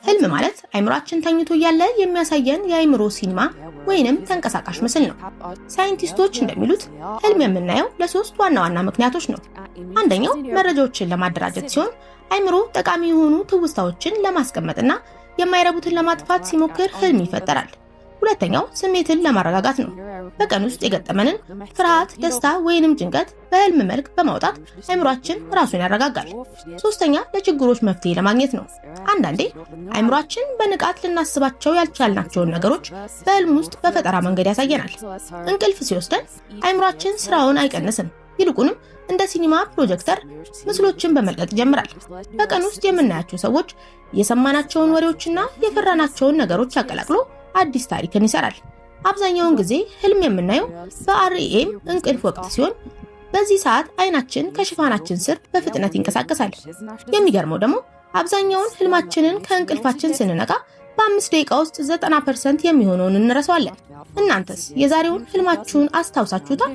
ህልም ማለት አይምሮአችን ተኝቶ እያለ የሚያሳየን የአይምሮ ሲኒማ ወይንም ተንቀሳቃሽ ምስል ነው። ሳይንቲስቶች እንደሚሉት ህልም የምናየው ለሶስት ዋና ዋና ምክንያቶች ነው። አንደኛው መረጃዎችን ለማደራጀት ሲሆን አይምሮ ጠቃሚ የሆኑ ትውስታዎችን ለማስቀመጥና የማይረቡትን ለማጥፋት ሲሞክር ህልም ይፈጠራል። ሁለተኛው ስሜትን ለማረጋጋት ነው። በቀን ውስጥ የገጠመንን ፍርሃት፣ ደስታ ወይንም ጭንቀት በህልም መልክ በማውጣት አይምሮአችን ራሱን ያረጋጋል። ሶስተኛ ለችግሮች መፍትሄ ለማግኘት ነው። አንዳንዴ አይምሮአችን በንቃት ልናስባቸው ያልቻልናቸውን ነገሮች በህልም ውስጥ በፈጠራ መንገድ ያሳየናል። እንቅልፍ ሲወስደን አይምሮአችን ስራውን አይቀንስም፣ ይልቁንም እንደ ሲኒማ ፕሮጀክተር ምስሎችን በመልቀቅ ይጀምራል። በቀን ውስጥ የምናያቸው ሰዎች የሰማናቸውን ወሬዎችና የፈራናቸውን ነገሮች አቀላቅሎ አዲስ ታሪክን ይሰራል። አብዛኛውን ጊዜ ህልም የምናየው በአርኤም እንቅልፍ ወቅት ሲሆን በዚህ ሰዓት አይናችን ከሽፋናችን ስር በፍጥነት ይንቀሳቀሳል። የሚገርመው ደግሞ አብዛኛውን ህልማችንን ከእንቅልፋችን ስንነቃ በ5 ደቂቃ ውስጥ 90% የሚሆነውን እንረሳዋለን። እናንተስ የዛሬውን ህልማችሁን አስታውሳችሁታል?